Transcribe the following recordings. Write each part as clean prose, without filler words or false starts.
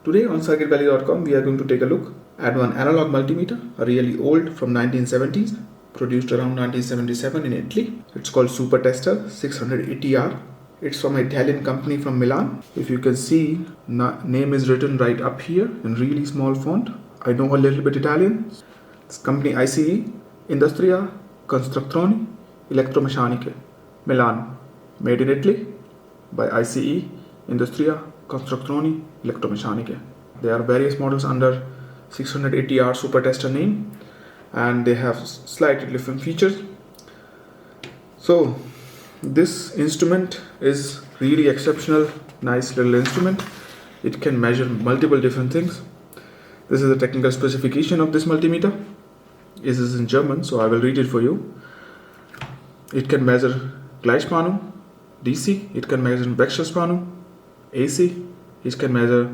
Today on circuitvalley.com we are going to take a look at one analog multimeter, a really old from 1970s, produced around 1977 in Italy. It's called SuperTester 680R. It's from an Italian company from Milan. If you can see, name is written right up here in really small font. I know a little bit Italian. This company ICE, Industria Costruzioni Elettromeccaniche, Milan, made in Italy by ICE, Industria Costruzioni Elettromeccaniche. There are various models under 680R SuperTester name, and they have slightly different features. So this instrument is really exceptional, nice little instrument. It can measure multiple different things. This is the technical specification of this multimeter. This is in German, so I will read it for you. It can measure Gleichspannung, DC. It can measure Wechselspannung, AC. It can measure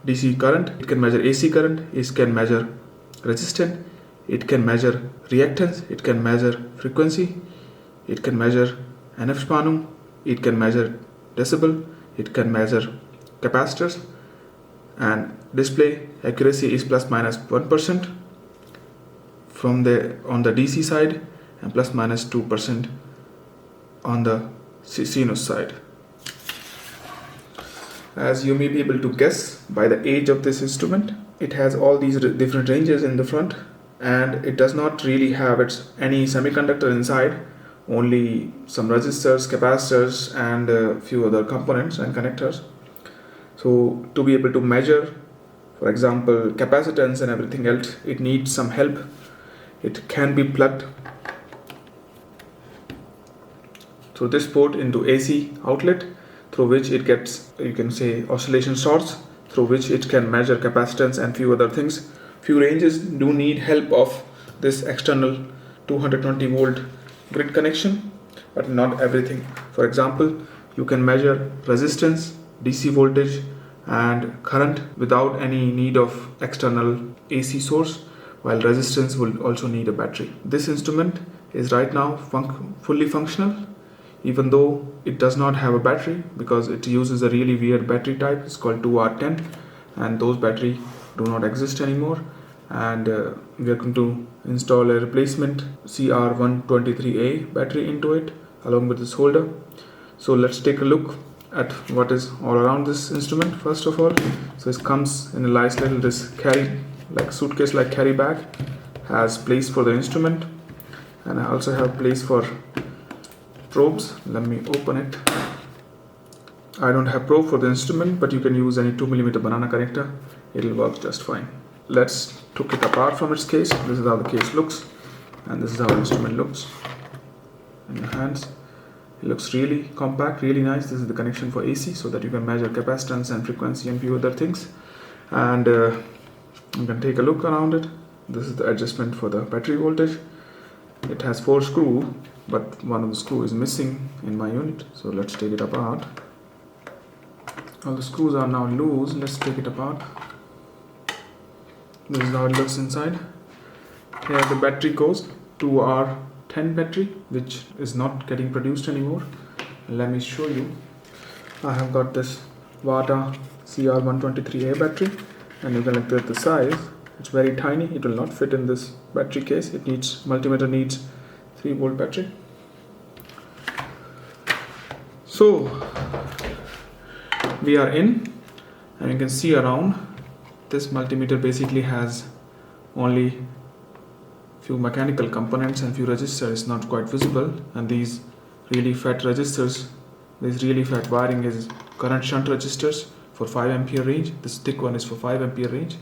DC current. It can measure AC current. It can measure resistance. It can measure reactance. It can measure frequency. It can measure NF Spannung. It can measure decibel. It can measure capacitors. And display accuracy is plus minus 1% from on the DC side, and plus minus 2% on the sinus side. As you may be able to guess by the age of this instrument, it has all these different ranges in the front, and it does not really have any semiconductor inside, only some resistors, capacitors, and a few other components and connectors. So to be able to measure, for example, capacitance and everything else, it needs some help. It can be plugged through this port into AC outlet, through which it gets, you can say, oscillation source, through which it can measure capacitance and few other things. Few ranges do need help of this external 220 volt grid connection, but not everything. For example, you can measure resistance, DC voltage and current without any need of external AC source, while resistance will also need a battery. This instrument is right now fully functional, even though it does not have a battery, because it uses a really weird battery type. It's called 2R10, and those batteries do not exist anymore. And we are going to install a replacement CR123A battery into it along with this holder. So let's take a look at what is all around this instrument. First of all, so it comes in a nice little suitcase like carry bag, has place for the instrument, and I also have place for probes. Let me open it. I don't have probe for the instrument, but you can use any 2mm banana connector. It'll work just fine. Let's take it apart from its case. This is how the case looks, and this is how the instrument looks in your hands. It looks really compact, really nice. This is the connection for AC, so that you can measure capacitance and frequency and few other things. And you can take a look around it. This is the adjustment for the battery voltage. It has 4 screws, but one of the screws is missing in my unit. So let's take it apart. All the screws are now loose. Let's take it apart. This is how it looks inside. Here the battery goes, 2R10 battery, which is not getting produced anymore. Let me show you. I have got this Vata CR123A battery, and you can look at the size. It's very tiny. It will not fit in this battery case. Multimeter needs 3 volt battery. So we are in, and you can see around. This multimeter basically has only few mechanical components and few resistors. It's not quite visible, and these really fat resistors, this really fat wiring is current shunt resistors for 5 ampere range. This thick one is for 5 ampere range,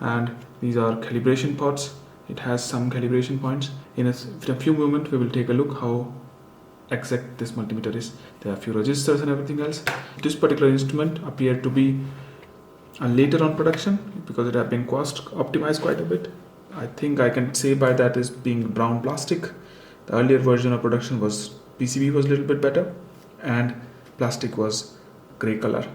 and these are calibration pots. It has some calibration points. In a few moments we will take a look how exact this multimeter is. There are few resistors and everything else. This particular instrument appeared to be later on production, because it has been cost optimized quite a bit. I think I can say by that is being brown plastic. The earlier version of production was PCB was a little bit better, and plastic was gray color.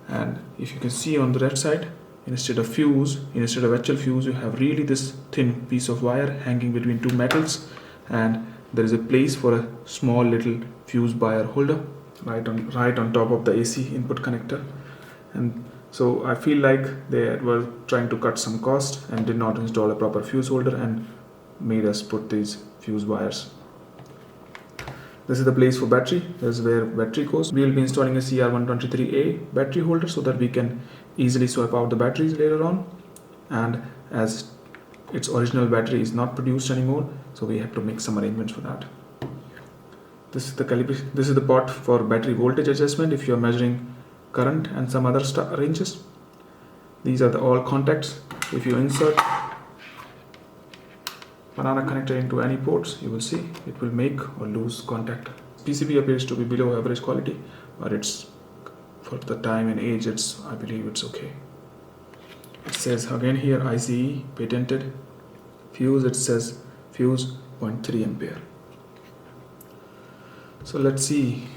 And if you can see on the right side, instead of HL fuse, you have really this thin piece of wire hanging between two metals, and there is a place for a small little fuse wire holder right on top of the AC input connector. And So I feel like they were trying to cut some cost and did not install a proper fuse holder and made us put these fuse wires. This is the place for battery. This is where battery goes. We will be installing a CR123A battery holder so that we can easily swap out the batteries later on. And as its original battery is not produced anymore, so we have to make some arrangements for that. This is the calibration. This is the pot for battery voltage adjustment if you are measuring current and some other ranges. These are the all contacts. If you insert banana connector into any ports, you will see it will make or lose contact. PCB appears to be below average quality, but it's for the time and age, I believe it's okay. It says again here ICE patented fuse. It says fuse 0.3 ampere. So let's see.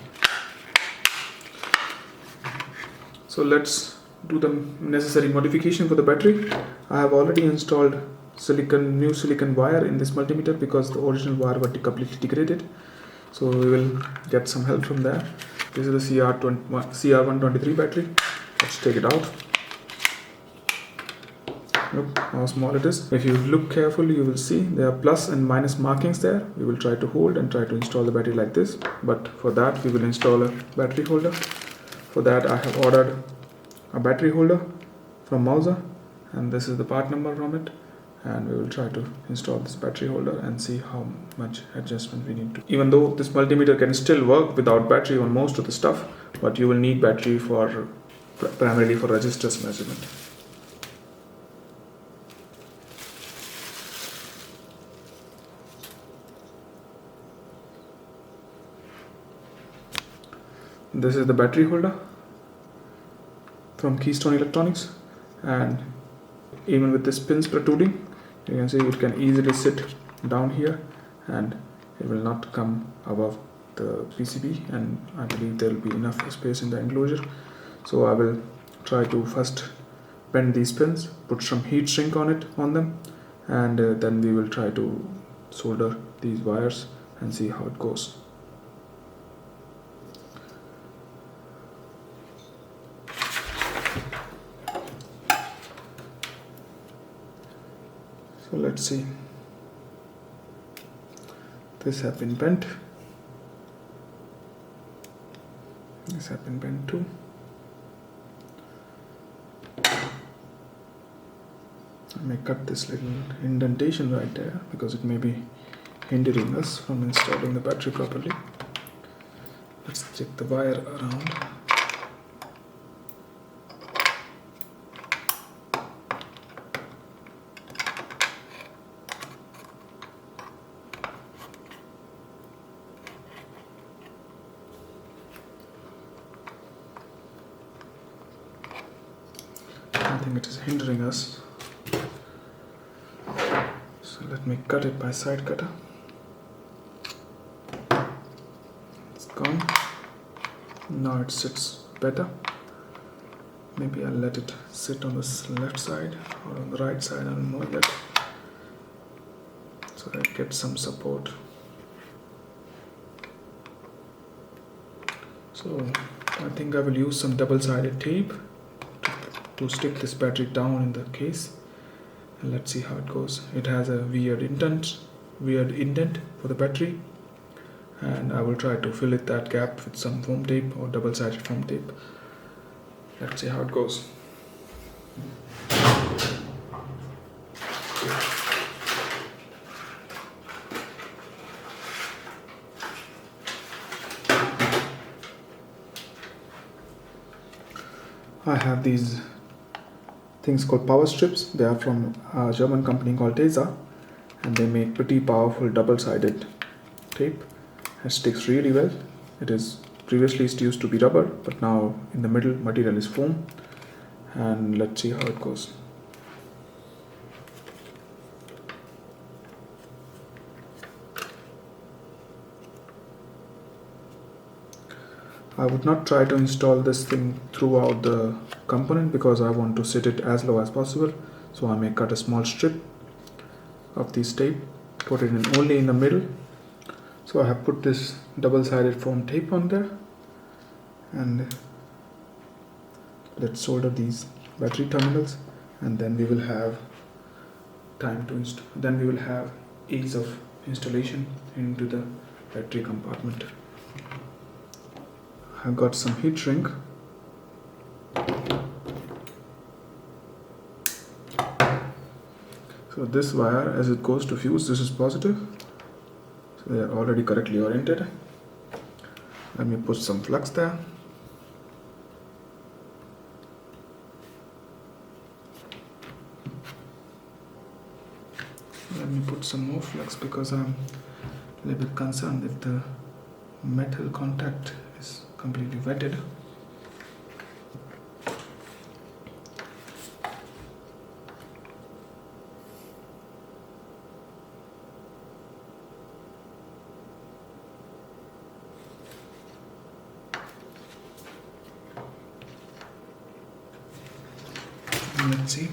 So let's do the necessary modification for the battery. I have already installed new silicon wire in this multimeter because the original wire was completely degraded. So we will get some help from there. This is the CR123 battery. Let's take it out. Look how small it is. If you look carefully, you will see there are plus and minus markings there. We will try to hold and try to install the battery like this. But for that, we will install a battery holder. For that, I have ordered a battery holder from Mauser, and this is the part number from it. And we will try to install this battery holder and see how much adjustment we need to. Even though this multimeter can still work without battery on most of the stuff, but you will need battery for primarily for resistors measurement. This is the battery holder from Keystone Electronics, and even with the pins protruding, you can see it can easily sit down here and it will not come above the PCB, and I believe there will be enough space in the enclosure. So I will try to first bend these pins, put some heat shrink on them, and then we will try to solder these wires and see how it goes. So let's see. This has been bent. This has been bent too. I may cut this little indentation right there because it may be hindering us from installing the battery properly. Let's check the wire around. I think it is hindering us. So let me cut it by side cutter. It's gone. Now it sits better. Maybe I'll let it sit on the left side or on the right side, I don't know yet. So that it gets some support. So I think I will use some double-sided tape to stick this battery down in the case, and let's see how it goes. It has a weird indent for the battery, and I will try to fill that gap with some foam tape or double-sided foam tape. Let's see how it goes. I have these things called power strips. They are from a German company called Tesa, and they make pretty powerful double-sided tape. It sticks really well. Previously it used to be rubber, but now in the middle material is foam, and let's see how it goes. I would not try to install this thing throughout the component because I want to sit it as low as possible. So I may cut a small strip of this tape, put it only in the middle. So I have put this double-sided foam tape on there, and let's solder these battery terminals, and then we will have ease of installation into the battery compartment. I've got some heat shrink. So this wire, as it goes to fuse, this is positive, so they are already correctly oriented. Let me put some flux there. Let me put some more flux because I'm a little bit concerned if the metal contact is completely wetted. Let's see.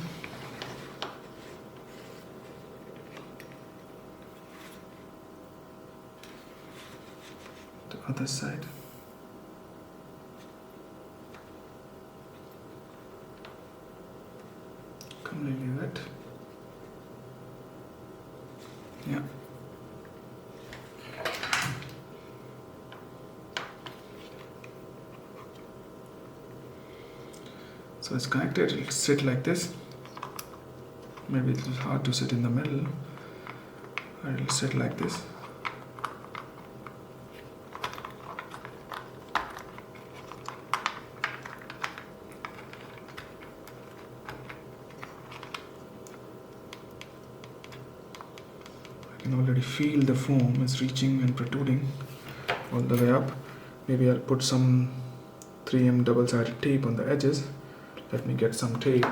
The other side. Completely wet. Yeah. So it's connected, it'll sit like this. Maybe it's hard to sit in the middle, or it'll sit like this. I can already feel the foam is reaching and protruding all the way up. Maybe I'll put some 3M double-sided tape on the edges. Let me get some tape.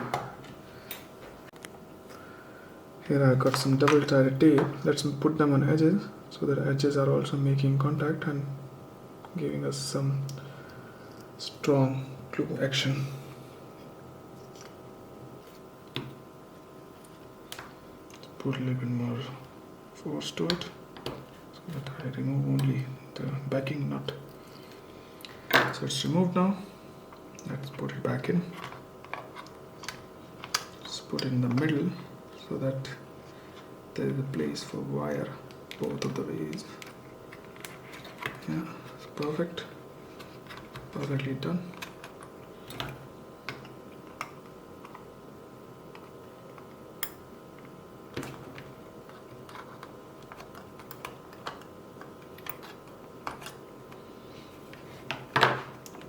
Here I've got some double-sided tape. Let's put them on edges so that edges are also making contact and giving us some strong glue action. Put a little bit more force to it so that I remove only the backing nut. So it's removed now. Let's put it back in. Just put it in the middle so that there is a place for wire both of the ways. Yeah, it's perfect. Perfectly done.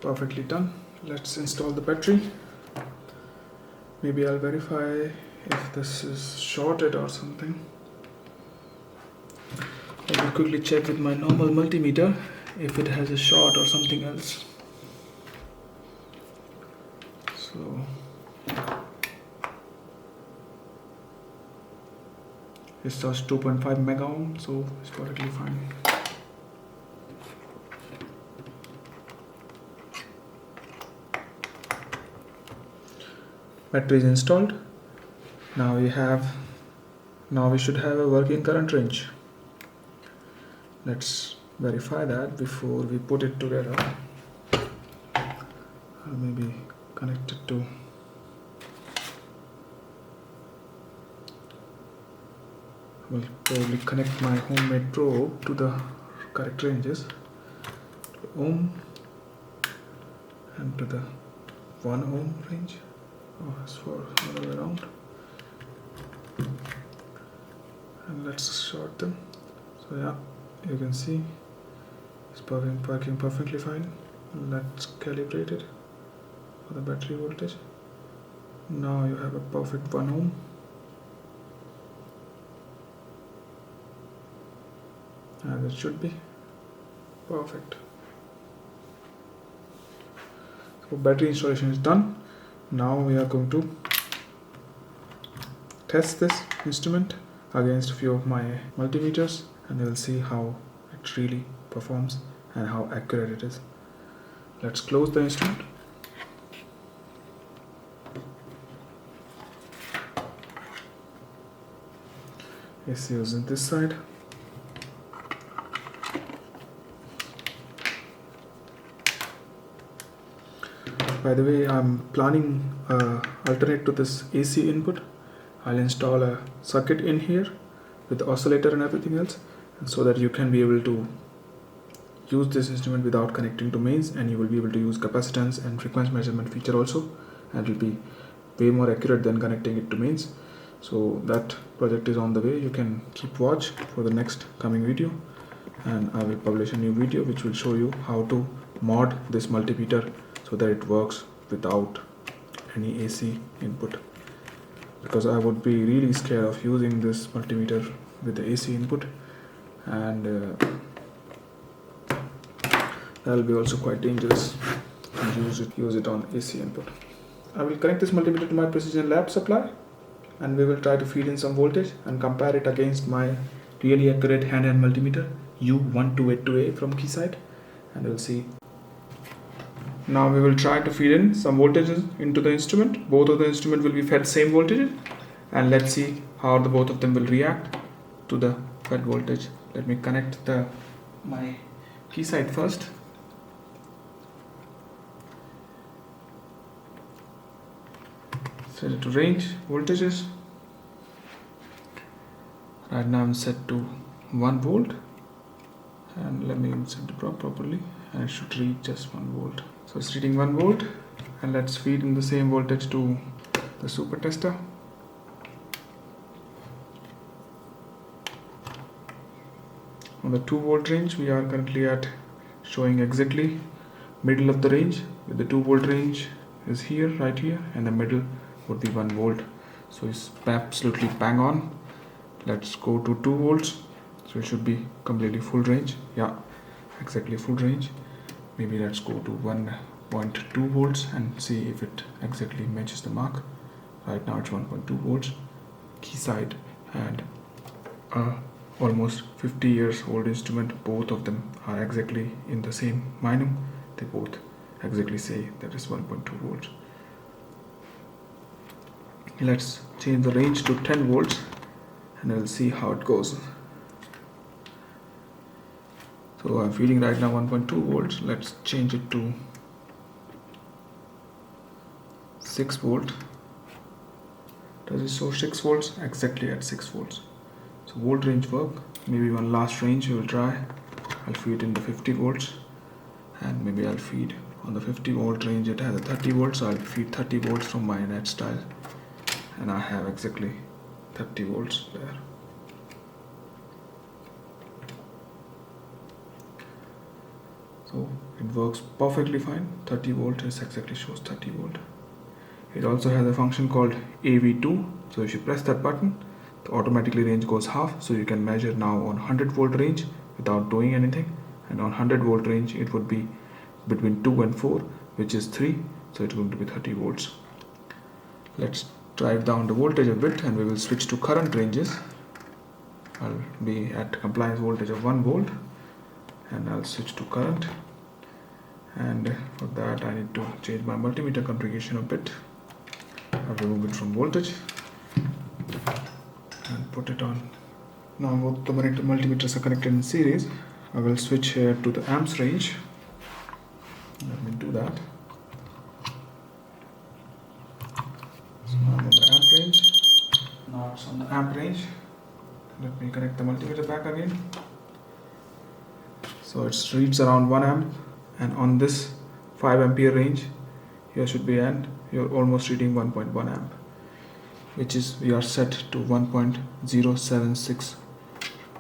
Perfectly done. Let's install the battery. Maybe I'll verify if this is shorted or something. Let me quickly check with my normal multimeter if it has a short or something else. So it says 2.5 mega ohm, so it's perfectly fine. Battery is installed. Now we should have a working current range. Let's verify that before we put it together. Or maybe connect it to will probably connect my homemade probe to the correct ranges, to ohm and to the 1 ohm range. Oh, it's for all the way around. And let's short them. So yeah, you can see it's working perfectly fine. Let's calibrate it for the battery voltage. Now you have a perfect 1 ohm. As it should be. Perfect. So battery installation is done. Now we are going to test this instrument against a few of my multimeters, and we'll see how it really performs and how accurate it is. Let's close the instrument. ECU is on this side. By the way, I'm planning alternate to this AC input. I'll install a circuit in here with the oscillator and everything else, and so that you can be able to use this instrument without connecting to mains, and you will be able to use capacitance and frequency measurement feature also, and it will be way more accurate than connecting it to mains. So that project is on the way. You can keep watch for the next coming video, and I will publish a new video which will show you how to mod this multimeter so that it works without any AC input, because I would be really scared of using this multimeter with the AC input, and that will be also quite dangerous to use it on AC input. I will connect this multimeter to my precision lab supply, and we will try to feed in some voltage and compare it against my really accurate handheld multimeter U1282A from Keysight, and we'll see. Now we will try to feed in some voltages into the instrument. Both of the instrument will be fed same voltage, and let's see how the both of them will react to the fed voltage. Let me connect my Keysight first. Set it to range voltages. Right now I'm set to 1 volt, and let me set the prop properly, and it should reach just 1 volt. So it's reading 1 volt, and let's feed in the same voltage to the SuperTester. On the 2 volt range, we are currently at showing exactly middle of the range, with the 2 volt range is here, right here, and the middle would be 1 volt. So it's absolutely bang on. Let's go to 2 volts. So it should be completely full range. Yeah, exactly full range. Maybe let's go to 1.2 volts and see if it exactly matches the mark. Right now it's 1.2 volts. Keysight and almost 50 years old instrument, both of them are exactly in the same minimum. They both exactly say that is 1.2 volts. Let's change the range to 10 volts and we'll see how it goes. So I'm feeding right now 1.2 volts. Let's change it to 6 volt. Does it show 6 volts? Exactly at 6 volts. So volt range work. Maybe one last range we will try. I'll feed in the 50 volts, and maybe I'll feed on the 50 volt range. It has a 30 volts, so I'll feed 30 volts from my net style, and I have exactly 30 volts there. So it works perfectly fine. 30 volt is exactly shows 30 volt. It also has a function called AV2. So if you press that button, the automatically range goes half. So you can measure now on 100 volt range without doing anything. And on 100 volt range, it would be between 2 and 4, which is 3. So it's going to be 30 volts. Let's drive down the voltage a bit, and we will switch to current ranges. I'll be at compliance voltage of 1 volt, and I'll switch to current. And for that I need to change my multimeter configuration a bit. I'll remove it from voltage and put it on. Now both the multimeters are connected in series. I will switch here to the amps range. Let me do that. So now I'm on the amp range. Now it's on the amp range. Let me connect the multimeter back again. So it reads around 1 amp, and on this 5 ampere range here should be, and you're almost reading 1.1 amp, which is we are set to 1.076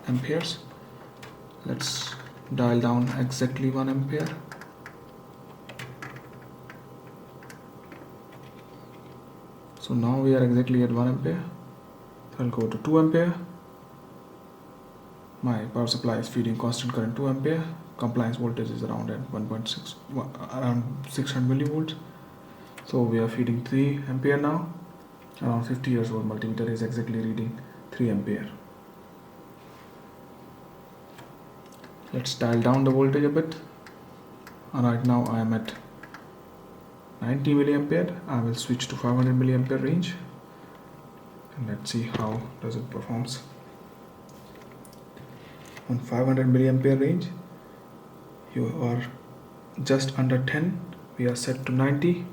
amperes. Let's dial down exactly 1 ampere. So now we are exactly at 1 ampere. So I'll go to 2 ampere. My power supply is feeding constant current 2 ampere. Compliance voltage is around at 1.6, around 600 millivolts. So we are feeding 3 ampere now. Around 50 years old multimeter is exactly reading 3 ampere. Let's dial down the voltage a bit. Right now I am at 90 milliampere. I will switch to 500 milliampere range, and let's see how does it performs. On 500 milliampere range, you are just under 10. We are set to 90.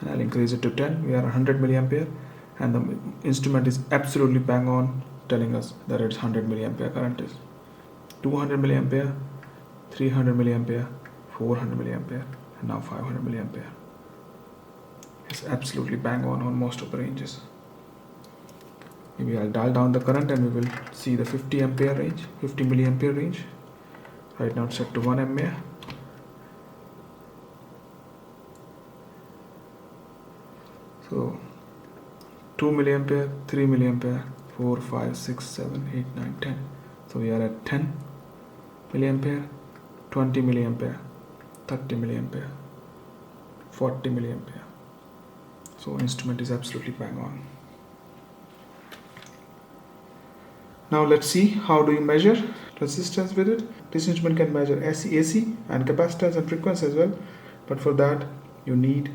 and I'll increase it to 10. We are 100 milliampere, and the instrument is absolutely bang on telling us that it's 100 milliampere current is 200 milliampere, 300 milliampere, 400 milliampere, and now 500 milliampere. It's absolutely bang on most of the ranges. Maybe I'll dial down the current and we will see the 50 ampere range, 50 milliampere range. Right now it's set to 1 mA. So 2 milliampere, 3 milliampere, 4, 5, 6, 7, 8, 9, 10. So we are at 10 milliampere, 20 milliampere, 30 milliampere, 40 milliampere. So instrument is absolutely bang on. Now let's see how do you measure resistance with it. This instrument can measure AC and capacitance and frequency as well, but for that you need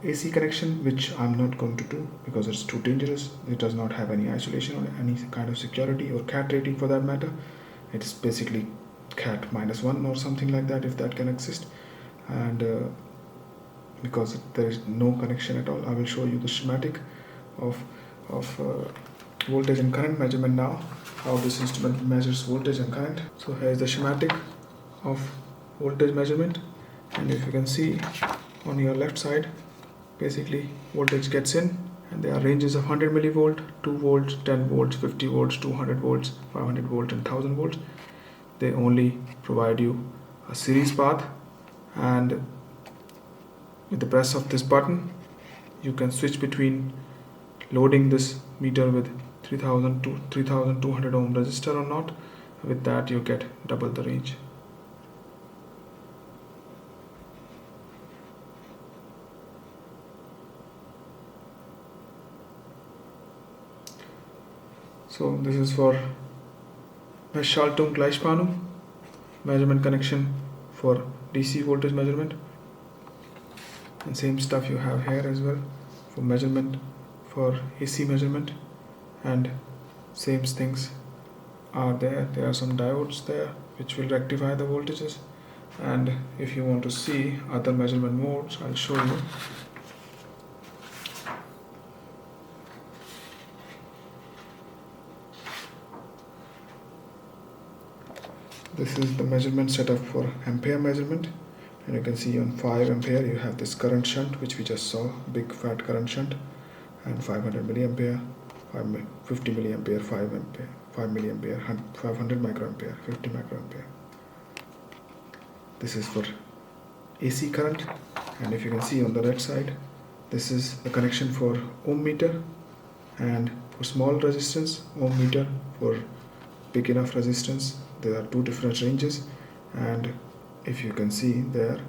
AC connection, which I'm not going to do because it's too dangerous. It does not have any isolation or any kind of security or CAT rating for that matter. It's basically CAT -1 or something like that, if that can exist. And because there is no connection at all, I will show you the schematic of voltage and current measurement now, how this instrument measures voltage and current. So here is the schematic of voltage measurement, and if you can see on your left side, basically voltage gets in, and there are ranges of 100 millivolt, 2 volts, 10 volts, 50 volts, 200 volts, 500 volts, and 1000 volts. They only provide you a series path, and with the press of this button you can switch between loading this meter with 3000 to 3200 ohm resistor or not. With that you get double the range. So this is for Schaltung Gleichspannung measurement connection for DC voltage measurement, and same stuff you have here as well for measurement for AC measurement, and same things are there. There are some diodes there which will rectify the voltages, and if you want to see other measurement modes, I'll show you. This is the measurement setup for ampere measurement, and you can see on 5 ampere you have this current shunt, which we just saw, big fat current shunt, and 500 milliampere, 50 milliampere, 5 ampere, 5 milliampere, 500 microampere, 50 microampere. This is for AC current, and if you can see on the right side, this is the connection for ohm meter, and for small resistance, ohm meter. For big enough resistance, there are two different ranges, and if you can see there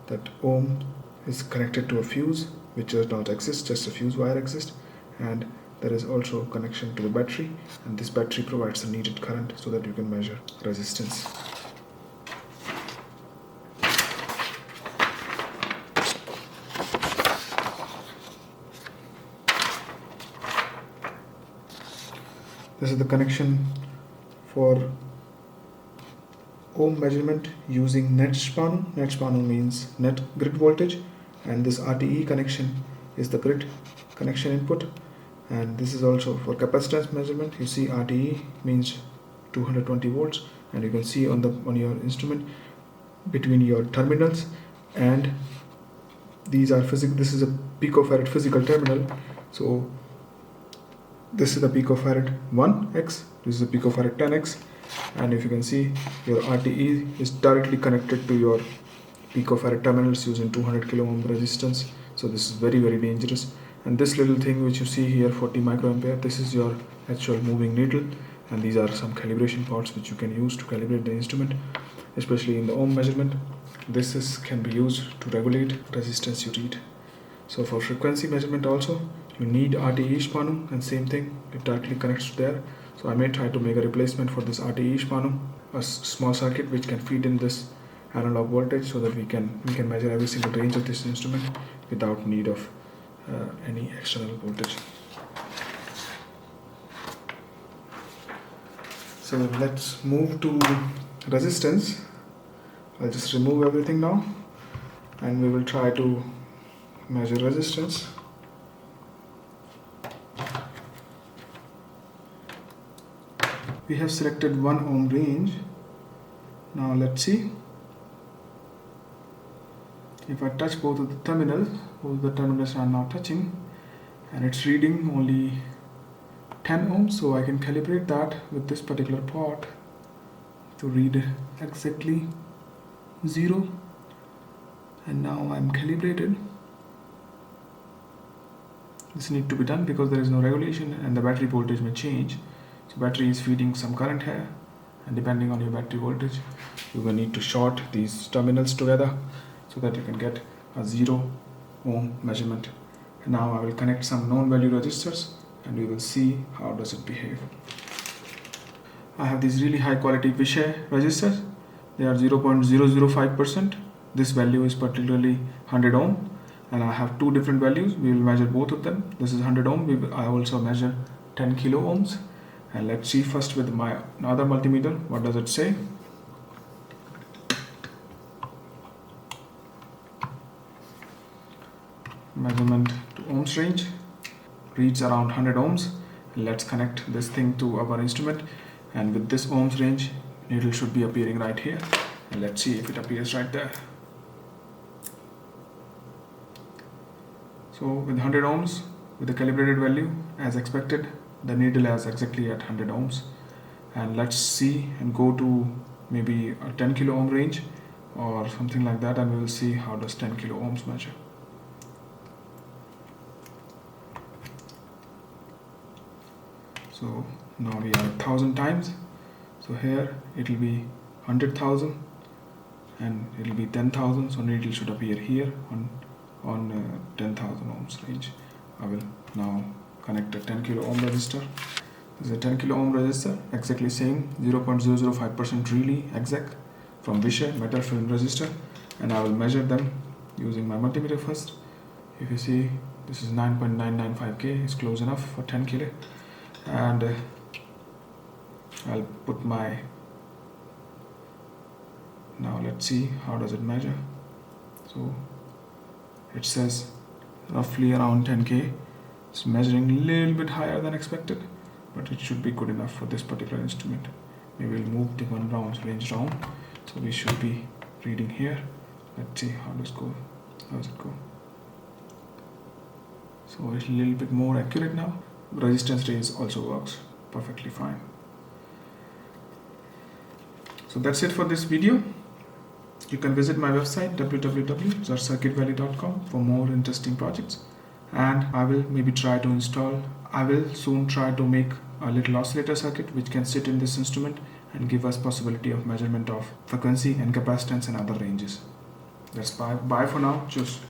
that ohm is connected to a fuse, which does not exist, just a fuse wire exists, and there is also connection to the battery, and this battery provides the needed current so that you can measure resistance. This is the connection for ohm measurement using net Spannung. Net Spannung means net grid voltage, and this RTE connection is the grid connection input. And this is also for capacitance measurement. You see RTE means 220 volts, and you can see on your instrument between your terminals, and these are physical. This is a picofarad physical terminal. So this is the picofarad 1x, this is the picofarad 10x, and if you can see, your RTE is directly connected to your picofarad terminals using 200 kilo ohm resistance. So this is very, very dangerous. And this little thing which you see here, 40 microampere, this is your actual moving needle, and these are some calibration parts which you can use to calibrate the instrument, especially in the ohm measurement. This can be used to regulate resistance you read. So for frequency measurement also, you need RTE Spannung, and same thing, it directly connects there. So I may try to make a replacement for this RTE Spannung, a small circuit which can feed in this analog voltage, so that we can measure every single range of this instrument without need of any external voltage. So let's move to resistance. I'll just remove everything now, and we will try to measure resistance. We have selected 1 ohm range. Now let's see. If I touch both of the terminals are now touching, and it's reading only 10 ohms, so I can calibrate that with this particular pot to read exactly 0. And now I'm calibrated. This needs to be done because there is no regulation and the battery voltage may change. So battery is feeding some current here, and depending on your battery voltage, you will need to short these terminals together so that you can get a 0 ohm measurement. And now I will connect some known value resistors and we will see how does it behave. I have these really high quality Vishay resistors. They are 0.005%. This value is particularly 100 ohm, and I have 2 different values. We will measure both of them. This is 100 ohm. I also measure 10 kilo ohms. And let's see first with my other multimeter, what does it say? Measurement to ohms range reads around 100 ohms. Let's connect this thing to our instrument, and with this ohms range, needle should be appearing right here, and let's see if it appears right there. So with 100 ohms, with the calibrated value as expected, the needle is exactly at 100 ohms. And let's see and go to maybe a 10 kilo ohm range or something like that, and we will see how does 10 kilo ohms measure. So now we are 1000 times. So here it will be 100,000 and it will be 10,000. So needle should appear here on 10,000 ohms range. I will now connect a 10 kilo ohm resistor. This is a 10 kilo ohm resistor, exactly same 0.005% really exact from Vishay metal film resistor, and I will measure them using my multimeter first. If you see, this is 9.995K, is close enough for 10 kilo, and I'll put my, now let's see how does it measure. So it says roughly around 10K. It's measuring a little bit higher than expected, but it should be good enough for this particular instrument. Maybe we'll move the range round, so we should be reading here. Let's see how does it go. So it's a little bit more accurate now. Resistance range also works perfectly fine. So that's it for this video. You can visit my website www.circuitvalley.com for more interesting projects, and I will soon try to make a little oscillator circuit which can sit in this instrument and give us possibility of measurement of frequency and capacitance and other ranges. That's bye for now. Cheers.